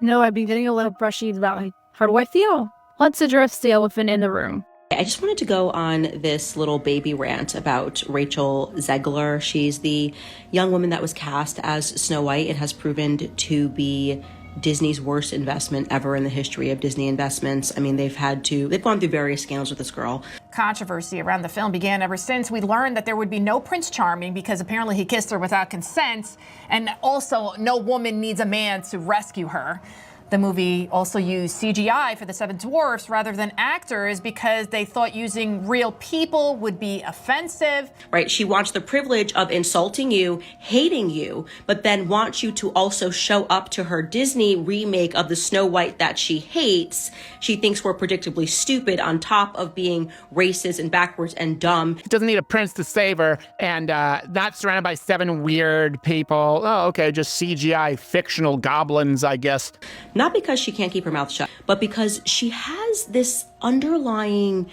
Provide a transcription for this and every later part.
No, I've been getting a little brushy about how do I feel? Let's address the elephant in the room. I just wanted to go on this little baby rant about Rachel Zegler. She's the young woman that was cast as Snow White. It has proven to be Disney's worst investment ever in the history of Disney investments. I mean, they've gone through various scandals with this girl. Controversy around the film began ever since we learned that there would be no Prince Charming because apparently he kissed her without consent, and also no woman needs a man to rescue her. The movie also used CGI for the seven dwarfs rather than actors because they thought using real people would be offensive. Right? She wants the privilege of insulting you, hating you, but then wants you to also show up to her Disney remake of the Snow White that she hates. She thinks we're predictably stupid on top of being racist and backwards and dumb. Doesn't need a prince to save her, and not surrounded by seven weird people. Oh, okay, just CGI fictional goblins, I guess. Not because she can't keep her mouth shut, but because she has this underlying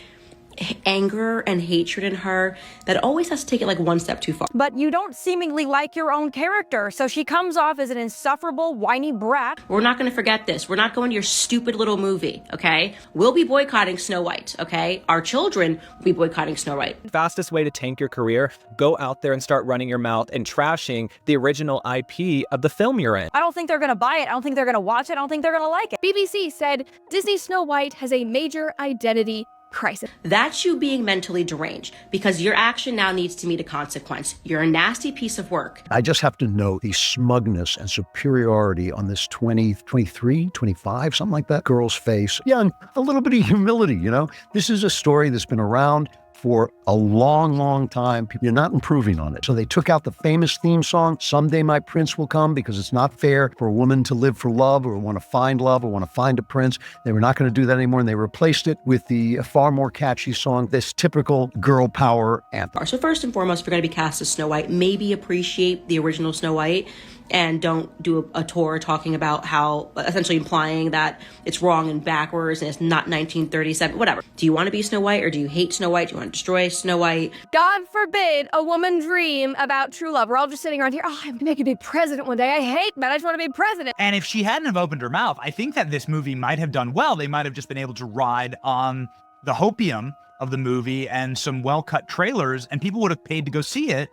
anger and hatred in her that always has to take it like one step too far. But you don't seemingly like your own character, so she comes off as an insufferable, whiny brat. We're not going to forget this. We're not going to your stupid little movie, okay? We'll be boycotting Snow White, okay? Our children will be boycotting Snow White. Fastest way to tank your career, go out there and start running your mouth and trashing the original IP of the film you're in. I don't think they're gonna buy it. I don't think they're gonna watch it. I don't think they're gonna like it. BBC said Disney Snow White has a major identity crisis. That's you being mentally deranged because your action now needs to meet a consequence. You're a nasty piece of work. I just have to note the smugness and superiority on this 23, 25, something like that, girl's face. Yeah, and a little bit of humility, you know? This is a story that's been around for a long, long time. You're not improving on it. So they took out the famous theme song, Someday My Prince Will Come, because it's not fair for a woman to live for love or want to find love or want to find a prince. They were not going to do that anymore, and they replaced it with the far more catchy song, this typical girl power anthem. So first and foremost, if you're going to be cast as Snow White, maybe appreciate the original Snow White and don't do a tour talking about how, essentially implying that it's wrong and backwards and it's not 1937, whatever. Do you want to be Snow White or do you hate Snow White? Do you want to destroy Snow White? God forbid a woman dream about true love. We're all just sitting around here, oh, I'm gonna make a big president one day. I hate men, I just want to be president. And if she hadn't have opened her mouth, I think that this movie might have done well. They might have just been able to ride on the hopium of the movie and some well-cut trailers, and people would have paid to go see it.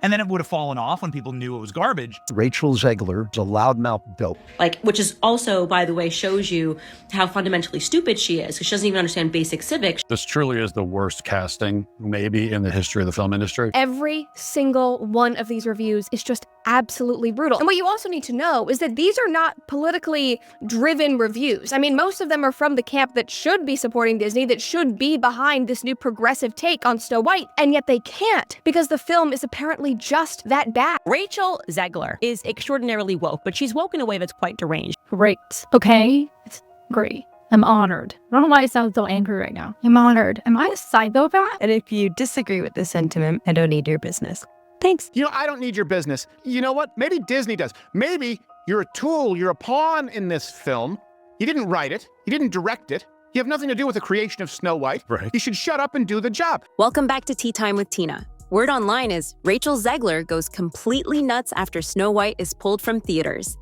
And then it would have fallen off when people knew it was garbage. Rachel Zegler is a loudmouth dope. Which is also, by the way, shows you how fundamentally stupid she is, because she doesn't even understand basic civics. This truly is the worst casting, maybe, in the history of the film industry. Every single one of these reviews is just absolutely brutal. And what you also need to know is that these are not politically driven reviews. I mean, most of them are from the camp that should be supporting Disney, that should be behind this new progressive take on Snow White, and yet they can't because the film is apparently just that bad. Rachel Zegler is extraordinarily woke, but she's woke in a way that's quite deranged. Great. Okay? It's great. I'm honored. I don't know why I sound so angry right now. I'm honored. Am I a psychopath? And if you disagree with this sentiment, I don't need your business. Thanks. You know, I don't need your business. You know what? Maybe Disney does. Maybe you're a tool, you're a pawn in this film. You didn't write it. You didn't direct it. You have nothing to do with the creation of Snow White. Right. You should shut up and do the job. Welcome back to Tea Time with Tina. Word online is Rachel Zegler goes completely nuts after Snow White is pulled from theaters.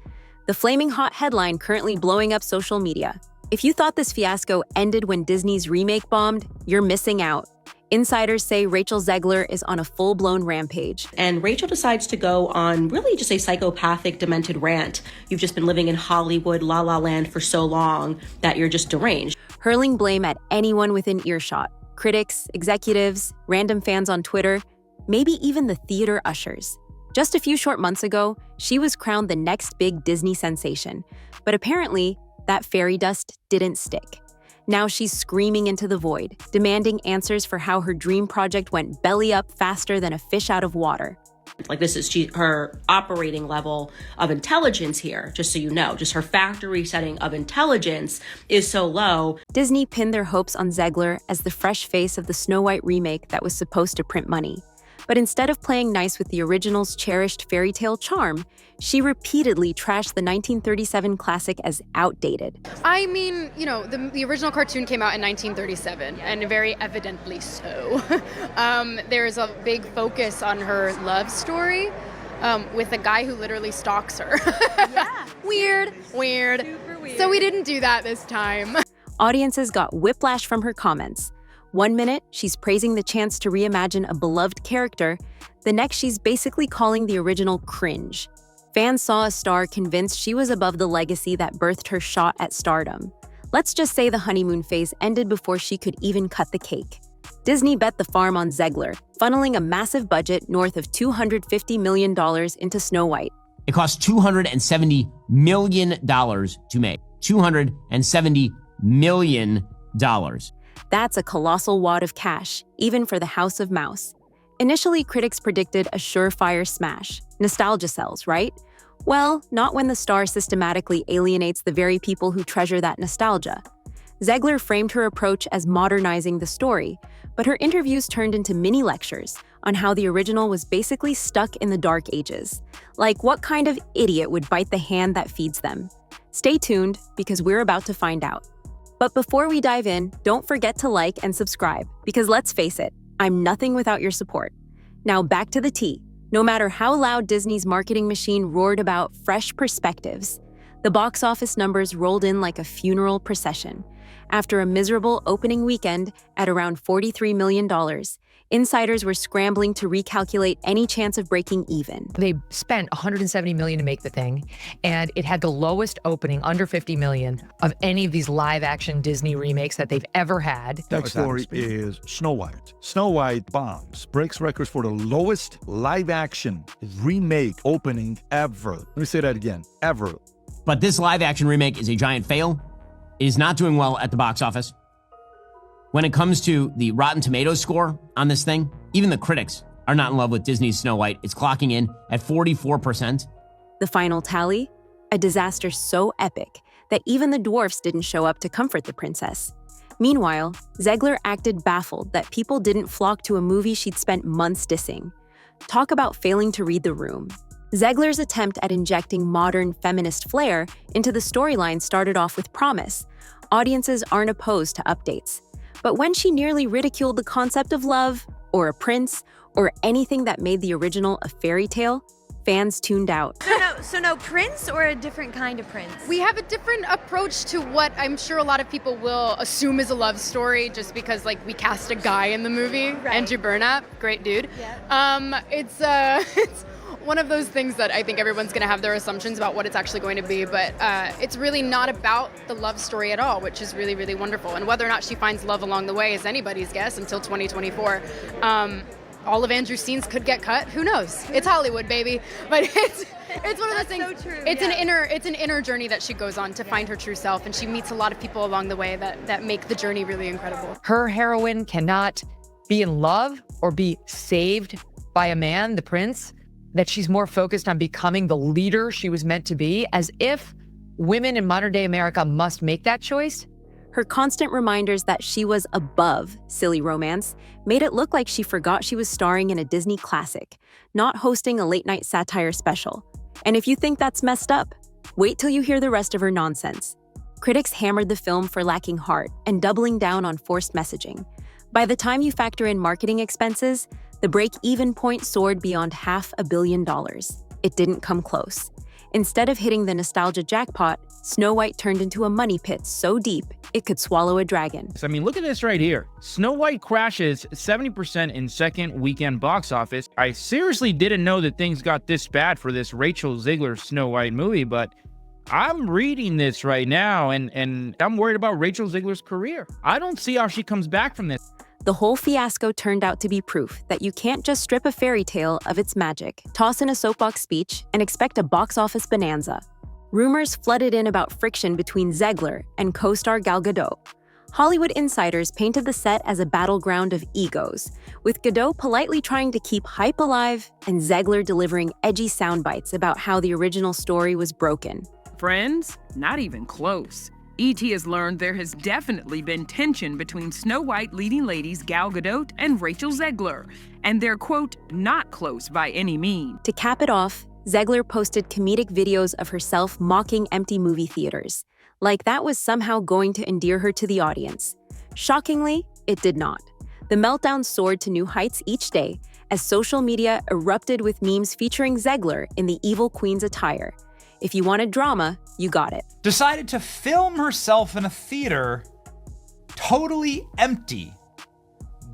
The flaming hot headline currently blowing up social media. If you thought this fiasco ended when Disney's remake bombed, you're missing out. Insiders say Rachel Zegler is on a full-blown rampage. And Rachel decides to go on really just a psychopathic, demented rant. You've just been living in Hollywood, La La Land for so long that you're just deranged. Hurling blame at anyone within earshot. Critics, executives, random fans on Twitter, maybe even the theater ushers. Just a few short months ago, she was crowned the next big Disney sensation. But apparently, that fairy dust didn't stick. Now she's screaming into the void, demanding answers for how her dream project went belly up faster than a fish out of water. This is her operating level of intelligence here, just so you know. Just her factory setting of intelligence is so low. Disney pinned their hopes on Zegler as the fresh face of the Snow White remake that was supposed to print money. But instead of playing nice with the original's cherished fairy tale charm, she repeatedly trashed the 1937 classic as outdated. I mean, you know, the original cartoon came out in 1937, and very evidently so. There's a big focus on her love story with a guy who literally stalks her. Yeah. Weird. Super So we didn't do that this time. Audiences got whiplash from her comments. One minute, she's praising the chance to reimagine a beloved character. The next, she's basically calling the original cringe. Fans saw a star convinced she was above the legacy that birthed her shot at stardom. Let's just say the honeymoon phase ended before she could even cut the cake. Disney bet the farm on Zegler, funneling a massive budget north of $250 million into Snow White. It cost $270 million to make. $270 million. That's a colossal wad of cash, even for the House of Mouse. Initially, critics predicted a surefire smash. Nostalgia sells, right? Well, not when the star systematically alienates the very people who treasure that nostalgia. Zegler framed her approach as modernizing the story, but her interviews turned into mini lectures on how the original was basically stuck in the dark ages. Like, what kind of idiot would bite the hand that feeds them? Stay tuned, because we're about to find out. But before we dive in, don't forget to like and subscribe, because let's face it, I'm nothing without your support. Now back to the tea. No matter how loud Disney's marketing machine roared about fresh perspectives, the box office numbers rolled in like a funeral procession. After a miserable opening weekend at around $43 million, insiders were scrambling to recalculate any chance of breaking even. They spent $170 million to make the thing, and it had the lowest opening, under $50 million, of any of these live-action Disney remakes that they've ever had. Next story is Snow White. Snow White bombs, breaks records for the lowest live-action remake opening ever. Let me say that again, ever. But this live-action remake is a giant fail. It is not doing well at the box office. When it comes to the Rotten Tomatoes score on this thing, even the critics are not in love with Disney's Snow White. It's clocking in at 44%. The final tally? A disaster so epic that even the dwarfs didn't show up to comfort the princess. Meanwhile, Zegler acted baffled that people didn't flock to a movie she'd spent months dissing. Talk about failing to read the room. Zegler's attempt at injecting modern feminist flair into the storyline started off with promise. Audiences aren't opposed to updates. But when she nearly ridiculed the concept of love, or a prince, or anything that made the original a fairy tale, fans tuned out. So no prince or a different kind of prince? We have a different approach to what I'm sure a lot of people will assume is a love story just because, like, we cast a guy in the movie, right. Andrew Burnap, great dude. Yeah. It's one of those things that I think everyone's going to have their assumptions about what it's actually going to be, but it's really not about the love story at all, which is really, really wonderful. And whether or not she finds love along the way is anybody's guess until 2024. All of Andrew's scenes could get cut. Who knows? It's Hollywood, baby. But it's one of those things. So true. It's an inner journey that she goes on to find her true self, and she meets a lot of people along the way that make the journey really incredible. Her heroine cannot be in love or be saved by a man, the prince, that she's more focused on becoming the leader she was meant to be, as if women in modern-day America must make that choice. Her constant reminders that she was above silly romance made it look like she forgot she was starring in a Disney classic, not hosting a late-night satire special. And if you think that's messed up, wait till you hear the rest of her nonsense. Critics hammered the film for lacking heart and doubling down on forced messaging. By the time you factor in marketing expenses, the break-even point soared beyond $500 million. It didn't come close. Instead of hitting the nostalgia jackpot, Snow White turned into a money pit so deep it could swallow a dragon. So, I mean, look at this right here. Snow White crashes 70% in second weekend box office. I seriously didn't know that things got this bad for this Rachel Zegler Snow White movie, but I'm reading this right now, and I'm worried about Rachel Zegler's career. I don't see how she comes back from this. The whole fiasco turned out to be proof that you can't just strip a fairy tale of its magic, toss in a soapbox speech, and expect a box office bonanza. Rumors flooded in about friction between Zegler and co-star Gal Gadot. Hollywood insiders painted the set as a battleground of egos, with Gadot politely trying to keep hype alive and Zegler delivering edgy sound bites about how the original story was broken. Friends? Not even close. E.T. has learned there has definitely been tension between Snow White leading ladies Gal Gadot and Rachel Zegler, and they're, quote, not close by any means. To cap it off, Zegler posted comedic videos of herself mocking empty movie theaters, like that was somehow going to endear her to the audience. Shockingly, it did not. The meltdown soared to new heights each day as social media erupted with memes featuring Zegler in the evil queen's attire. If you wanted drama, you got it. Decided to film herself in a theater totally empty,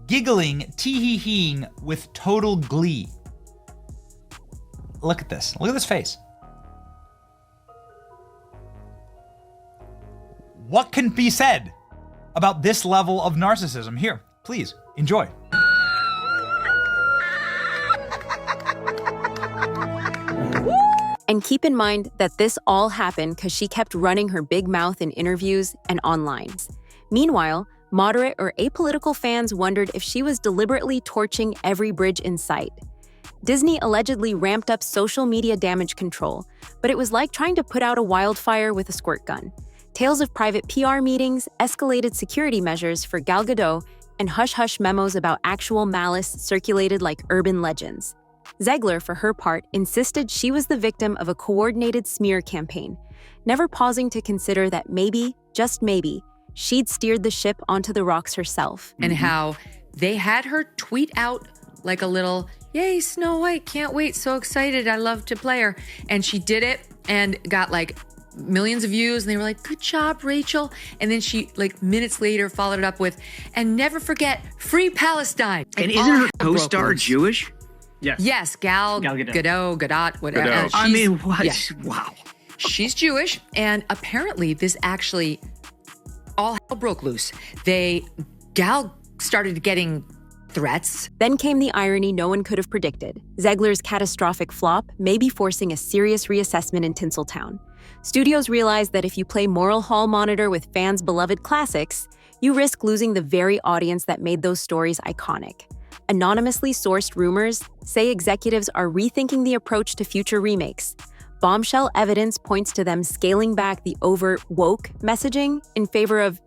giggling, tee-hee-heeing with total glee. Look at this. Look at this face. What can be said about this level of narcissism? Here, please, enjoy. And keep in mind that this all happened because she kept running her big mouth in interviews and online. Meanwhile, moderate or apolitical fans wondered if she was deliberately torching every bridge in sight. Disney allegedly ramped up social media damage control, but it was like trying to put out a wildfire with a squirt gun. Tales of private PR meetings, escalated security measures for Gal Gadot, and hush-hush memos about actual malice circulated like urban legends. Zegler, for her part, insisted she was the victim of a coordinated smear campaign, never pausing to consider that maybe, just maybe, she'd steered the ship onto the rocks herself. And how they had her tweet out like a little, yay, Snow White, can't wait, so excited, I love to play her. And she did it and got like millions of views, and they were like, good job, Rachel. And then she, like minutes later, followed it up with, and never forget, free Palestine. And isn't her co-star Jewish? Yes. Yes, Gal Gadot, whatever. Gadot. I mean, what? Yeah. Wow. She's Jewish, and apparently this actually all hell broke loose. Gal started getting threats. Then came the irony no one could have predicted. Zegler's catastrophic flop may be forcing a serious reassessment in Tinseltown. Studios realized that if you play moral hall monitor with fans' beloved classics, you risk losing the very audience that made those stories iconic. Anonymously sourced rumors say executives are rethinking the approach to future remakes. Bombshell evidence points to them scaling back the overt woke messaging in favor of,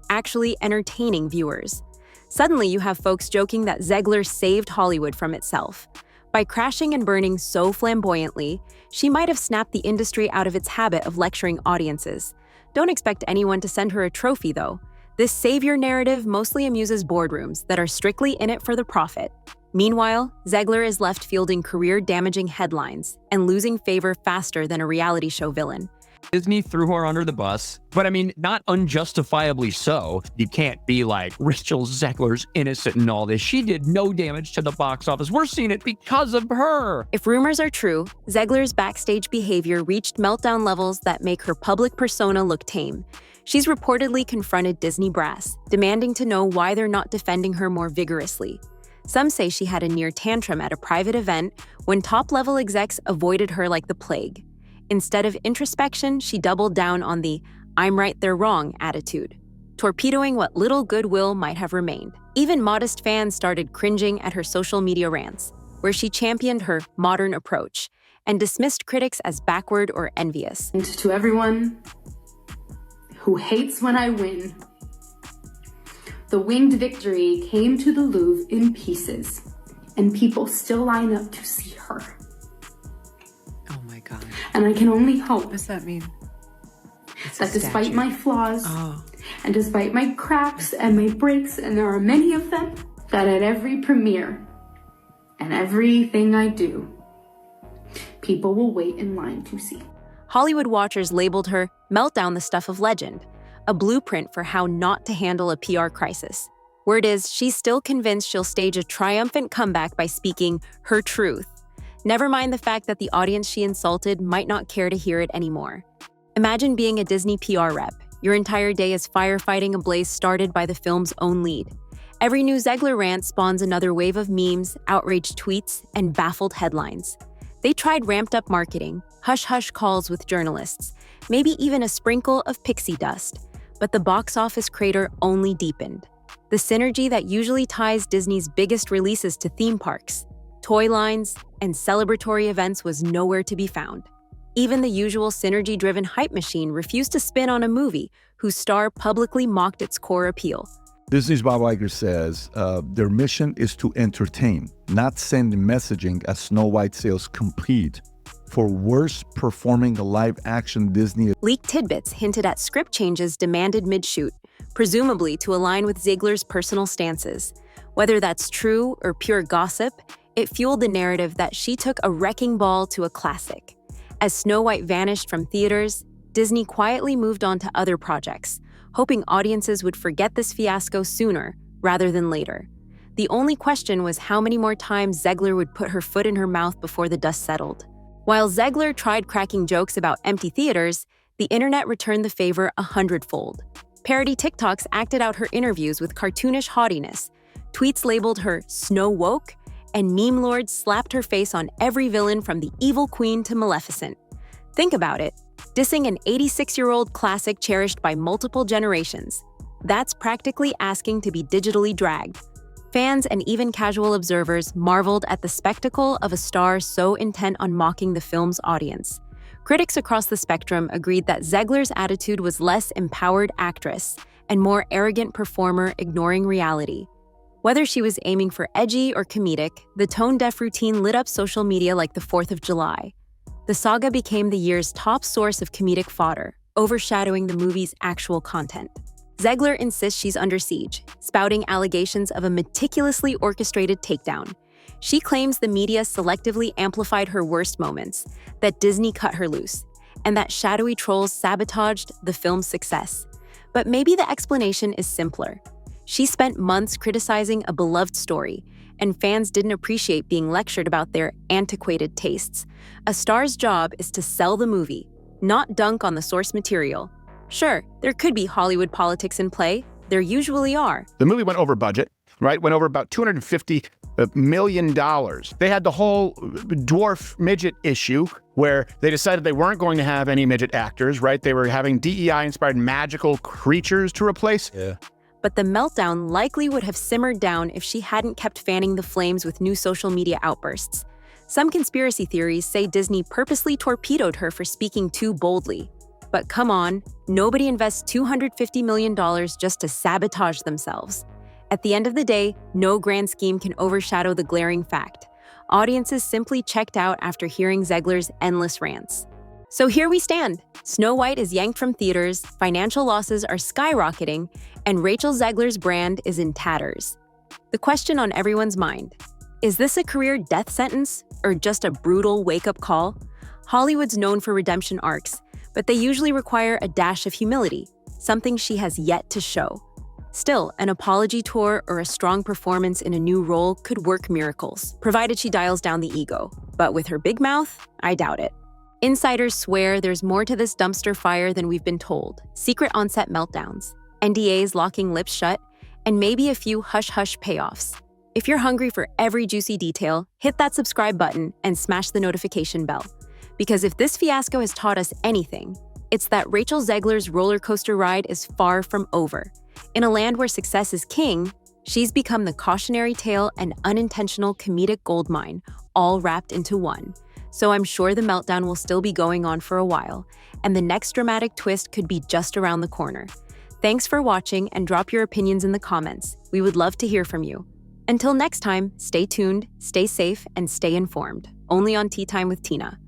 actually entertaining viewers. Suddenly, you have folks joking that Zegler saved Hollywood from itself. By crashing and burning so flamboyantly, she might have snapped the industry out of its habit of lecturing audiences. Don't expect anyone to send her a trophy, though. This savior narrative mostly amuses boardrooms that are strictly in it for the profit. Meanwhile, Zegler is left fielding career-damaging headlines and losing favor faster than a reality show villain. Disney threw her under the bus, but I mean, not unjustifiably so. You can't be like, Rachel Zegler's innocent in all this. She did no damage to the box office. We're seeing it because of her. If rumors are true, Zegler's backstage behavior reached meltdown levels that make her public persona look tame. She's reportedly confronted Disney brass, demanding to know why they're not defending her more vigorously. Some say she had a near tantrum at a private event when top-level execs avoided her like the plague. Instead of introspection, she doubled down on the I'm right, they're wrong attitude, torpedoing what little goodwill might have remained. Even modest fans started cringing at her social media rants, where she championed her modern approach and dismissed critics as backward or envious. And to everyone who hates when I win, the winged victory came to the Louvre in pieces, and people still line up to see her. Oh my God. And I can only hope. What does that mean? That despite my flaws, and despite my cracks and my breaks, and there are many of them, that at every premiere and everything I do, people will wait in line to see. Hollywood watchers labeled her Meltdown the Stuff of Legend, a blueprint for how not to handle a PR crisis. Word is, she's still convinced she'll stage a triumphant comeback by speaking her truth. Never mind the fact that the audience she insulted might not care to hear it anymore. Imagine being a Disney PR rep. Your entire day is firefighting a blaze started by the film's own lead. Every new Zegler rant spawns another wave of memes, outraged tweets, and baffled headlines. They tried ramped-up marketing, hush-hush calls with journalists, maybe even a sprinkle of pixie dust, but the box office crater only deepened. The synergy that usually ties Disney's biggest releases to theme parks, toy lines, and celebratory events was nowhere to be found. Even the usual synergy-driven hype machine refused to spin on a movie whose star publicly mocked its core appeal. Disney's Bob Iger says their mission is to entertain, not send messaging as Snow White sales compete for worst performing live-action Disney. Leaked tidbits hinted at script changes demanded mid-shoot, presumably to align with Zegler's personal stances. Whether that's true or pure gossip, it fueled the narrative that she took a wrecking ball to a classic. As Snow White vanished from theaters, Disney quietly moved on to other projects, hoping audiences would forget this fiasco sooner rather than later. The only question was how many more times Zegler would put her foot in her mouth before the dust settled. While Zegler tried cracking jokes about empty theaters, the internet returned the favor 100-fold. Parody TikToks acted out her interviews with cartoonish haughtiness, tweets labeled her Snow Woke, and meme lords slapped her face on every villain from the Evil Queen to Maleficent. Think about it. Dissing an 86-year-old classic cherished by multiple generations. That's practically asking to be digitally dragged. Fans and even casual observers marveled at the spectacle of a star so intent on mocking the film's audience. Critics across the spectrum agreed that Zegler's attitude was less empowered actress and more arrogant performer ignoring reality. Whether she was aiming for edgy or comedic, the tone-deaf routine lit up social media like the 4th of July. The saga became the year's top source of comedic fodder, overshadowing the movie's actual content. Zegler insists she's under siege, spouting allegations of a meticulously orchestrated takedown. She claims the media selectively amplified her worst moments, that Disney cut her loose, and that shadowy trolls sabotaged the film's success. But maybe the explanation is simpler. She spent months criticizing a beloved story, and fans didn't appreciate being lectured about their antiquated tastes. A star's job is to sell the movie, not dunk on the source material. Sure, there could be Hollywood politics in play. There usually are. The movie went over budget, right? Went over about $250 million. They had the whole dwarf midget issue where they decided they weren't going to have any midget actors, right? They were having DEI-inspired magical creatures to replace. Yeah. But the meltdown likely would have simmered down if she hadn't kept fanning the flames with new social media outbursts. Some conspiracy theories say Disney purposely torpedoed her for speaking too boldly. But come on, nobody invests $250 million just to sabotage themselves. At the end of the day, no grand scheme can overshadow the glaring fact. Audiences simply checked out after hearing Zegler's endless rants. So here we stand. Snow White is yanked from theaters, financial losses are skyrocketing, and Rachel Zegler's brand is in tatters. The question on everyone's mind, is this a career death sentence or just a brutal wake-up call? Hollywood's known for redemption arcs, but they usually require a dash of humility, something she has yet to show. Still, an apology tour or a strong performance in a new role could work miracles, provided she dials down the ego. But with her big mouth, I doubt it. Insiders swear there's more to this dumpster fire than we've been told. Secret onset meltdowns, NDAs locking lips shut, and maybe a few hush-hush payoffs. If you're hungry for every juicy detail, hit that subscribe button and smash the notification bell. Because if this fiasco has taught us anything, it's that Rachel Zegler's roller coaster ride is far from over. In a land where success is king, she's become the cautionary tale and unintentional comedic goldmine, all wrapped into one. So I'm sure the meltdown will still be going on for a while, and the next dramatic twist could be just around the corner. Thanks for watching, and drop your opinions in the comments. We would love to hear from you. Until next time, stay tuned, stay safe, and stay informed. Only on Tea Time with Tina.